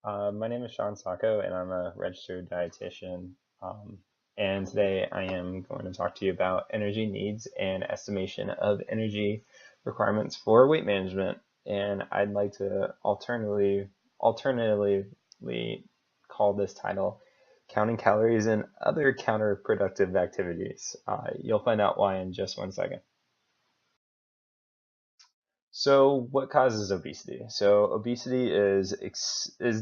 My name is Sean Sacco, and I'm a registered dietitian. Um, and today I am going to talk to you about energy needs and estimation of energy requirements for weight management. And I'd like to alternatively call this title Counting Calories and Other Counterproductive Activities. You'll find out why in just one second. So, what causes obesity? So, obesity is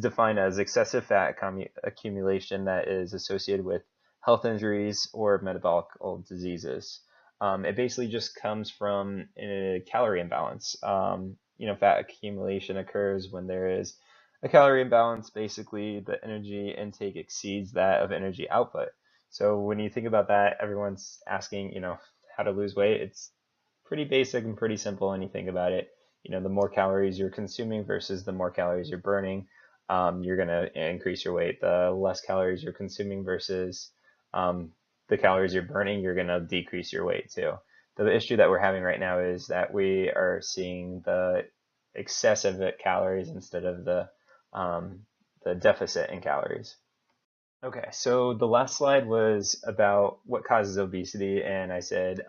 defined as excessive fat accumulation that is associated with health injuries or metabolic diseases. It basically just comes from a calorie imbalance. Fat accumulation occurs when there is a calorie imbalance. Basically, the energy intake exceeds that of energy output. So, when you think about that, everyone's asking, how to lose weight. It's pretty basic and pretty simple when you think about it. The more calories you're consuming versus the more calories you're burning, you're going to increase your weight. The less calories you're consuming versus um, the calories you're burning, you're going to decrease your weight too. The issue that we're having right now is that we are seeing the excessive calories instead of the deficit in calories. Okay, so the last slide was about what causes obesity, and I said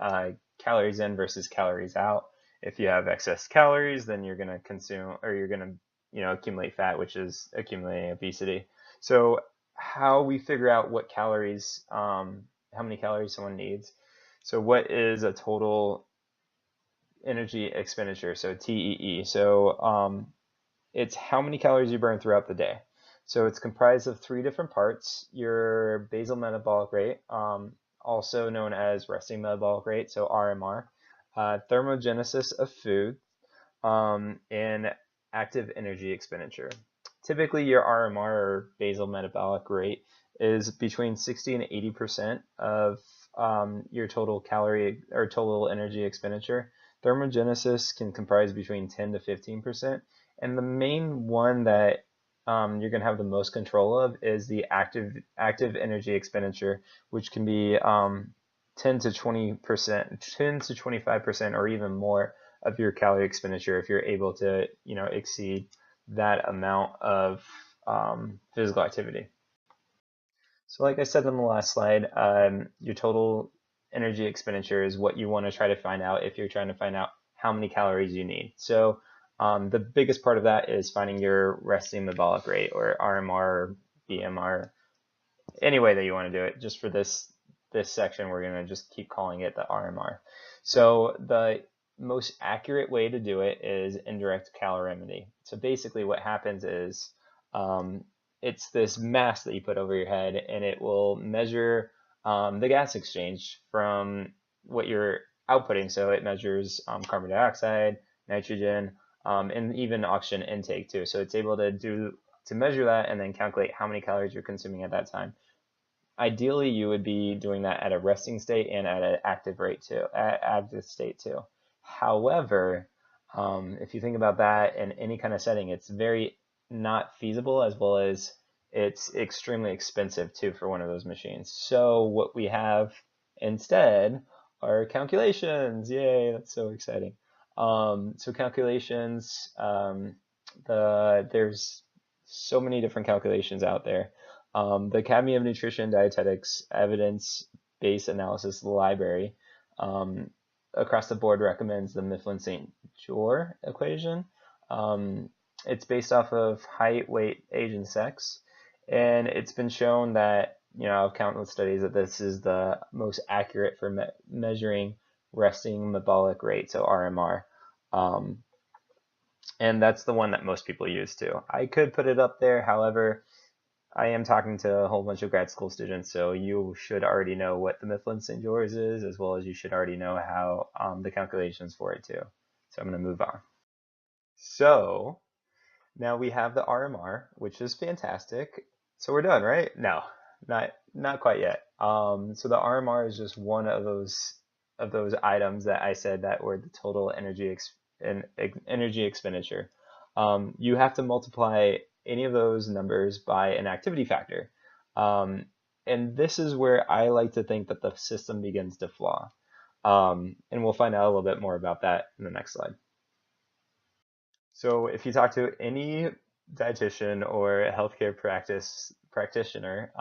calories in versus calories out. If you have excess calories, then you're going to consume, or you're going to, accumulate fat, which is accumulating obesity. So how we figure out what calories, how many calories someone needs. So what is a total energy expenditure? So TEE. So it's how many calories you burn throughout the day. So it's comprised of three different parts. Your basal metabolic rate, also known as resting metabolic rate, so RMR, thermogenesis of food, and active energy expenditure. Typically, your RMR or basal metabolic rate is between 60 and 80% of your total calorie or total energy expenditure. Thermogenesis can comprise between 10 to 15%. And the main one that you're going to have the most control of is the active energy expenditure, which can be 10 to 20%, 10 to 25%, or even more of your calorie expenditure if you're able to, exceed that amount of physical activity. So like I said on the last slide, your total energy expenditure is what you want to try to find out if you're trying to find out how many calories you need. So the biggest part of that is finding your resting metabolic rate, or RMR or BMR, any way that you want to do it. Just for this section, we're going to just keep calling it the RMR. So the most accurate way to do it is indirect calorimetry. So basically what happens is um, it's this mask that you put over your head, and it will measure the gas exchange from what you're outputting. So it measures carbon dioxide, nitrogen, and even oxygen intake too. So it's able to measure that and then calculate how many calories you're consuming at that time. Ideally, you would be doing that at a resting state and at an active state too. However, if you think about that in any kind of setting, it's very not feasible, as well as it's extremely expensive too for one of those machines. So what we have instead are calculations. Yay, that's so exciting. So calculations, there's so many different calculations out there. The Academy of Nutrition and Dietetics Evidence-Based Analysis Library um, across the board recommends the Mifflin-St. Jeor equation. Um, it's based off of height, weight, age, and sex, and it's been shown that, of countless studies, that this is the most accurate for measuring resting metabolic rate, so RMR. Um, and that's the one that most people use too. I could put it up there, however, I am talking to a whole bunch of grad school students, so you should already know what the Mifflin-St. Jeor's is, as well as you should already know how the calculations for it too. So I'm going to move on. So now we have the RMR, which is fantastic. So we're done, right? No, not quite yet. So the RMR is just one of those items that I said that were the total energy expenditure. You have to multiply any of those numbers by an activity factor. Um, and this is where I like to think that the system begins to flaw. And we'll find out a little bit more about that in the next slide. So if you talk to any dietitian or a healthcare practitioner,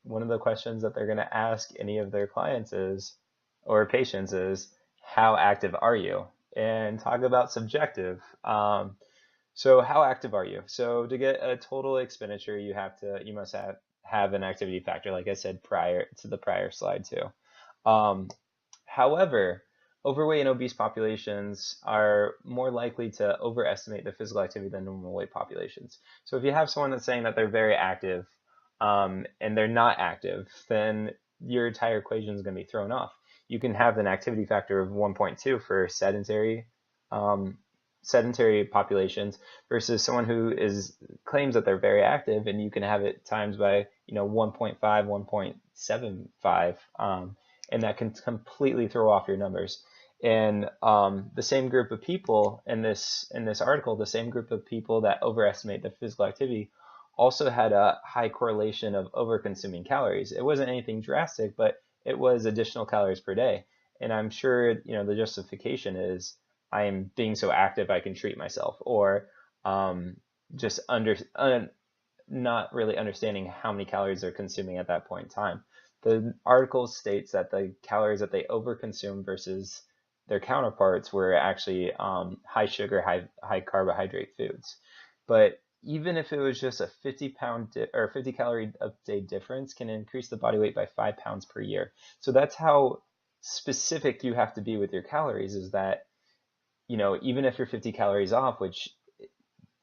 one of the questions that they're going to ask any of their clients is, or patients is, how active are you? And talk about subjective. So how active are you? So to get a total expenditure, you must have an activity factor, like I said prior to the prior slide too. However, overweight and obese populations are more likely to overestimate their physical activity than normal weight populations. So if you have someone that's saying that they're very active, and they're not active, then your entire equation is going to be thrown off. You can have an activity factor of 1.2 for um, sedentary populations versus someone who claims that they're very active, and you can have it times by 1.5, 1.75, and that can completely throw off your numbers. And the same group of people in this article, the same group of people that overestimate their physical activity, also had a high correlation of over-consuming calories. It wasn't anything drastic, but it was additional calories per day. And I'm sure the justification is I'm being so active I can treat myself, or just not really understanding how many calories they're consuming at that point in time. The article states that the calories that they overconsume versus their counterparts were actually high sugar, high carbohydrate foods. But even if it was just a 50 calorie a day difference, can increase the body weight by 5 pounds per year. So that's how specific you have to be with your calories, is that even if you're 50 calories off, which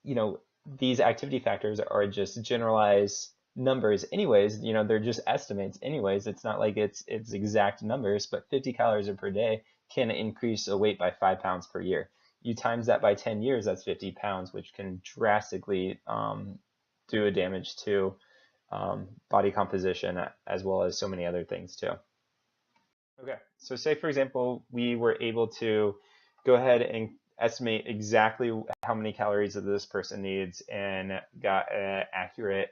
these activity factors are just generalized numbers anyways, they're just estimates anyways. It's not like it's exact numbers, but 50 calories per day can increase a weight by 5 pounds per year. You times that by 10 years, that's 50 pounds, which can drastically do a damage to body composition, as well as so many other things too. Okay, so say for example, we were able to go ahead and estimate exactly how many calories that this person needs and got an accurate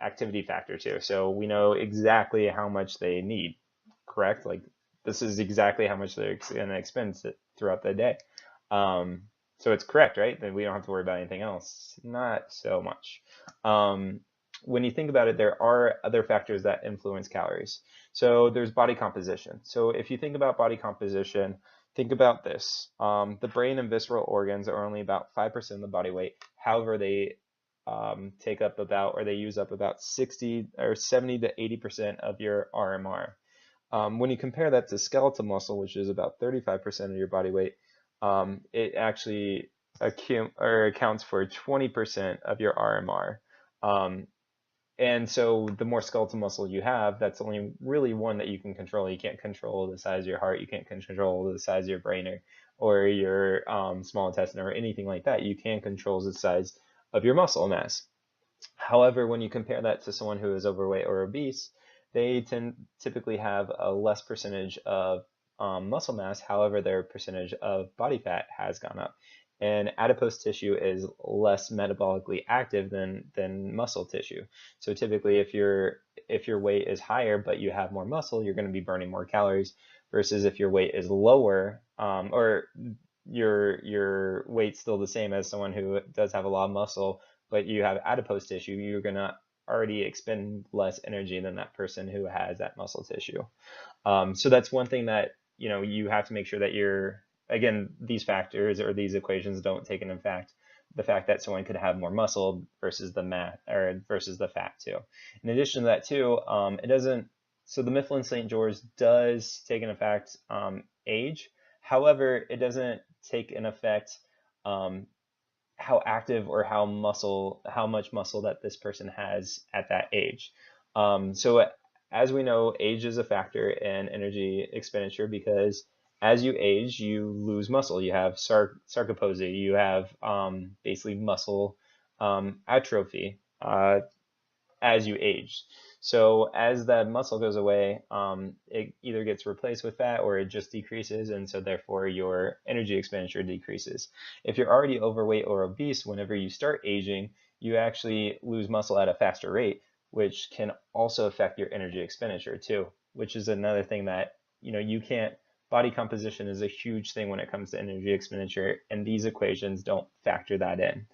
activity factor too. So we know exactly how much they need, correct? Like this is exactly how much they're going to expend throughout the day. So it's correct, right? Then we don't have to worry about anything else. Not so much. When you think about it, there are other factors that influence calories. So there's body composition. So if you think about body composition, think about this. The brain and visceral organs are only about 5% of the body weight. However, they take up about, or they use up about 60 or 70 to 80% of your RMR. When you compare that to skeletal muscle, which is about 35% of your body weight, it actually accounts for 20% of your RMR. And so the more skeletal muscle you have, that's only really one that you can control. You can't control the size of your heart. You can't control the size of your brain or your small intestine or anything like that. You can control the size of your muscle mass. However, when you compare that to someone who is overweight or obese, they typically have a less percentage of muscle mass. However, their percentage of body fat has gone up. And adipose tissue is less metabolically active than muscle tissue. So typically, if your weight is higher but you have more muscle, you're going to be burning more calories. Versus if your weight is lower, or your weight's still the same as someone who does have a lot of muscle, but you have adipose tissue, you're going to already expend less energy than that person who has that muscle tissue. So that's one thing that you have to make sure that again, these factors or these equations don't take into fact the fact that someone could have more muscle versus versus the fat too. In addition to that too, it doesn't. So the Mifflin St. George does take into fact age. However, it doesn't take in effect how active or how much muscle that this person has at that age. So as we know, age is a factor in energy expenditure because as you age, you lose muscle. You have sarcopenia. You have basically muscle atrophy as you age. So as that muscle goes away, it either gets replaced with fat or it just decreases, and so therefore your energy expenditure decreases. If you're already overweight or obese, whenever you start aging, you actually lose muscle at a faster rate, which can also affect your energy expenditure too, which is another thing that you can't body composition is a huge thing when it comes to energy expenditure, and these equations don't factor that in.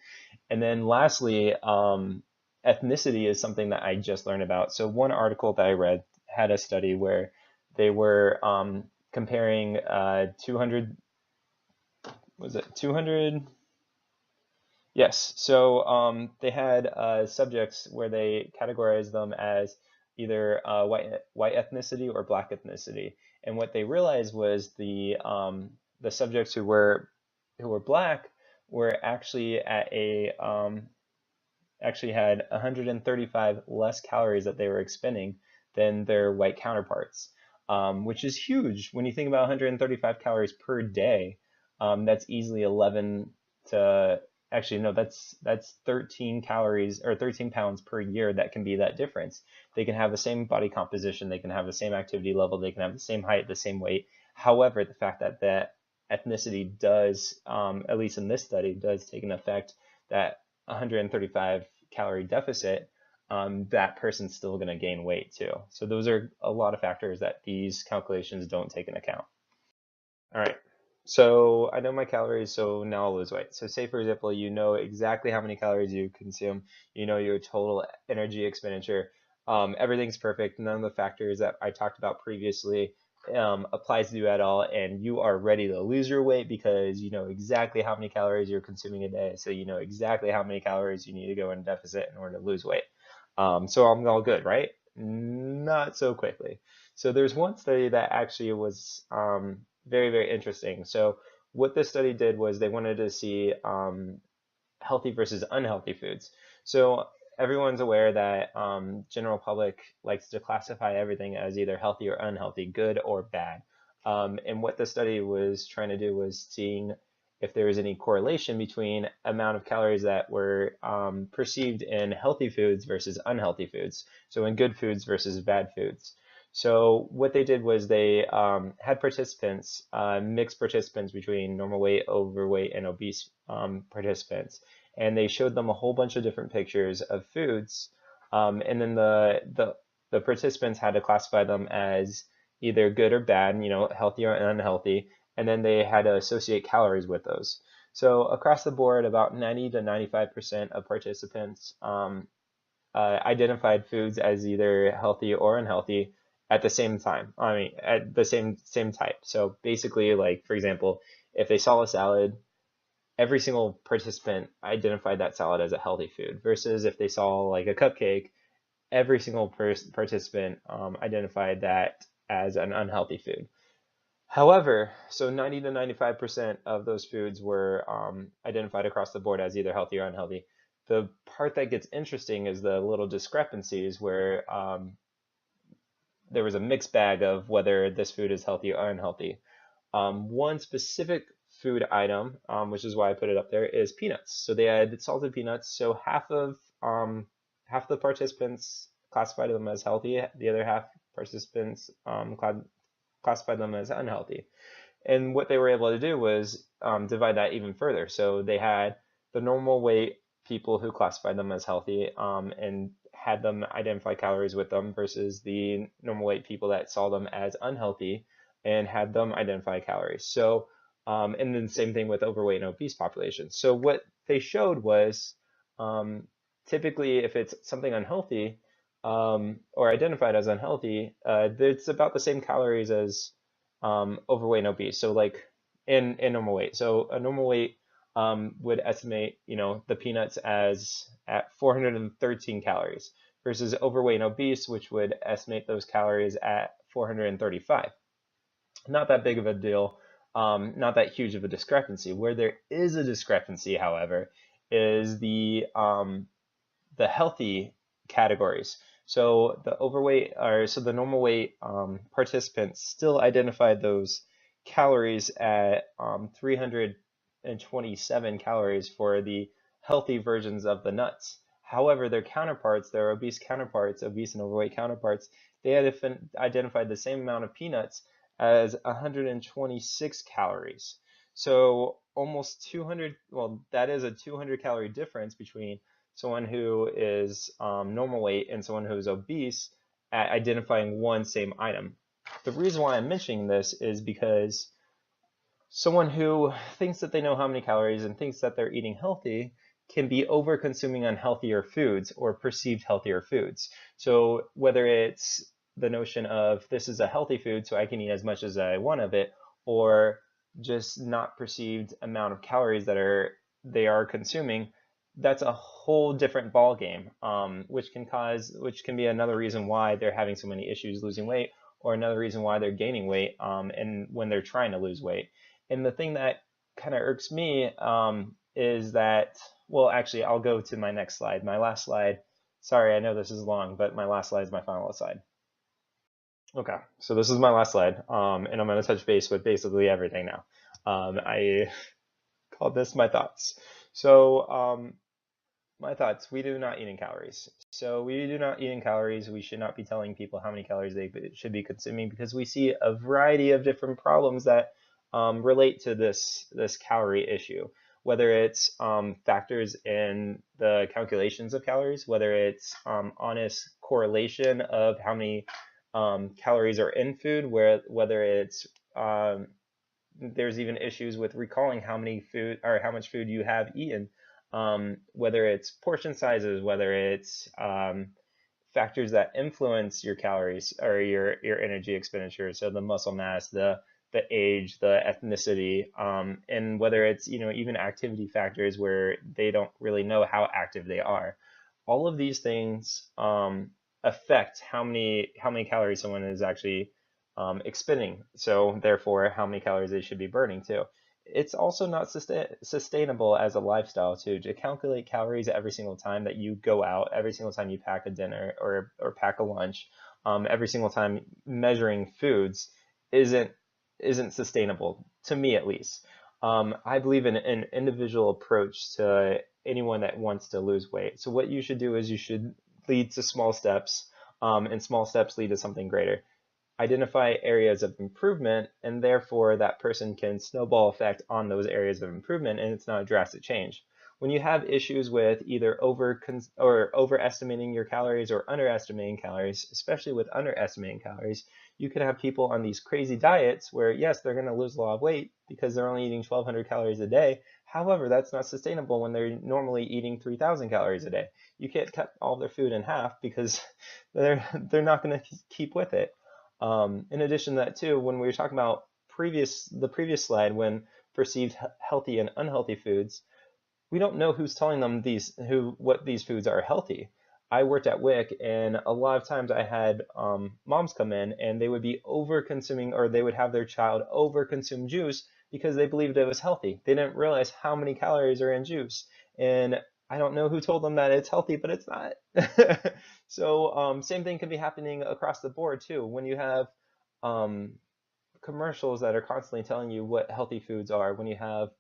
And then lastly, ethnicity is something that I just learned about. So one article that I read had a study where they were comparing 200, was it 200? Yes. So they had subjects where they categorized them as either white ethnicity or black ethnicity. And what they realized was the subjects who were black were actually at a actually had 135 less calories that they were expending than their white counterparts, which is huge when you think about 135 calories per day. That's easily 11 to actually no, that's 13 calories or 13 pounds per year that can be that difference. They can have the same body composition, they can have the same activity level, they can have the same height, the same weight. However, the fact that that ethnicity does, at least in this study, does take an effect that 135 calorie deficit, that person's still going to gain weight too. So those are a lot of factors that these calculations don't take into account. All right. So I know my calories, so now I'll lose weight. So say for example, you know exactly how many calories you consume, you know your total energy expenditure. Everything's perfect. None of the factors that I talked about previously applies to you at all, and you are ready to lose your weight because you know exactly how many calories you're consuming a day. So you know exactly how many calories you need to go in deficit in order to lose weight. So I'm all good, right? Not so quickly. So there's one study that actually was very, very interesting. So what this study did was they wanted to see healthy versus unhealthy foods. So everyone's aware that general public likes to classify everything as either healthy or unhealthy, good or bad. And what the study was trying to do was seeing if there was any correlation between amount of calories that were perceived in healthy foods versus unhealthy foods. So in good foods versus bad foods. So what they did was they had participants, mixed participants between normal weight, overweight, and obese participants, and they showed them a whole bunch of different pictures of foods, and then the participants had to classify them as either good or bad, you know, healthy or unhealthy, and then they had to associate calories with those. So across the board, about 90 to 95% of participants identified foods as either healthy or unhealthy at the same time. I mean, at the same type. So basically, like for example, if they saw a salad, every single participant identified that salad as a healthy food. Versus if they saw like a cupcake, every single participant identified that as an unhealthy food. However, so 90 to 95% of those foods were identified across the board as either healthy or unhealthy. The part that gets interesting is the little discrepancies where there was a mixed bag of whether this food is healthy or unhealthy. One specific food item, which is why I put it up there, is peanuts. So they had salted peanuts. So half the participants classified them as healthy. The other half participants classified them as unhealthy. And what they were able to do was divide that even further. So they had the normal weight people who classified them as healthy and had them identify calories with them versus the normal weight people that saw them as unhealthy and had them identify calories. So, and then same thing with overweight and obese populations. So what they showed was typically if it's something unhealthy or identified as unhealthy, it's about the same calories as overweight and obese. So like in normal weight. So a normal weight would estimate, you know, the peanuts as at 413 calories versus overweight and obese, which would estimate those calories at 435. Not that big of a deal, not that huge of a discrepancy. Where there is a discrepancy, however, is the healthy categories. So the overweight or so the normal weight participants still identified those calories at 327 calories for the healthy versions of the nuts. However, their counterparts, their obese counterparts, obese and overweight counterparts, they had identified the same amount of peanuts as 126 calories. So almost 200, well, that is a 200 calorie difference between someone who is normal weight and someone who is obese at identifying one same item. The reason why I'm mentioning this is because someone who thinks that they know how many calories and thinks that they're eating healthy can be over consuming unhealthier foods or perceived healthier foods. So whether it's the notion of this is a healthy food so I can eat as much as I want of it, or just not perceived amount of calories that they are consuming, that's a whole different ball game, which can be another reason why they're having so many issues losing weight, or another reason why they're gaining weight, and when they're trying to lose weight. And the thing that kind of irks me is that, well, actually, I'll go to my next slide. My last slide, sorry, I know this is long, but my last slide is my final slide. Okay, so this is my last slide, and I'm going to touch base with basically everything now. I called this my thoughts. So my thoughts, we do not eat in calories. So we do not eat in calories. We should not be telling people how many calories they should be consuming, because we see a variety of different problems that relate to this calorie issue. Whether it's factors in the calculations of calories, whether it's honest correlation of how many calories are in food, whether it's there's even issues with recalling how many food or how much food you have eaten, whether it's portion sizes, whether it's factors that influence your calories or your energy expenditure, so the muscle mass, the age, the ethnicity, and whether it's even activity factors where they don't really know how active they are. All of these things affect how many calories someone is actually expending. So therefore, how many calories they should be burning too. It's also not sustainable as a lifestyle too, to calculate calories every single time that you go out, every single time you pack a dinner or pack a lunch, every single time measuring foods isn't isn't sustainable, to me at least. I believe in an individual approach to anyone that wants to lose weight. So what you should do is you should lead to small steps, and small steps lead to something greater. Identify areas of improvement, and therefore that person can snowball effect on those areas of improvement, and it's not a drastic change. When you have issues with either overestimating your calories or underestimating calories, especially with underestimating calories, you could have people on these crazy diets where, yes, they're going to lose a lot of weight because they're only eating 1,200 calories a day. However, that's not sustainable when they're normally eating 3,000 calories a day. You can't cut all their food in half because they're not going to keep with it. In addition to that too, when we were talking about the previous slide, when perceived healthy and unhealthy foods, we don't know who's telling them what these foods are healthy. I worked at WIC, and a lot of times I had moms come in and they would be over consuming, or they would have their child over consume juice because they believed it was healthy. They didn't realize how many calories are in juice. And I don't know who told them that it's healthy, but it's not. So same thing can be happening across the board too. When you have um, commercials that are constantly telling you what healthy foods are, when you have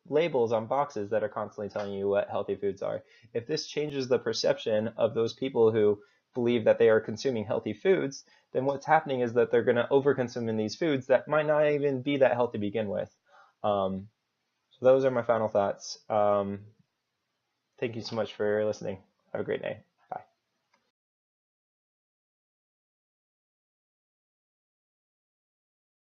labels on boxes that are constantly telling you what healthy foods are. If this changes the perception of those people who believe that they are consuming healthy foods, then what's happening is that they're going to overconsume in these foods that might not even be that healthy to begin with. So those are my final thoughts. Thank you so much for listening. Have a great day.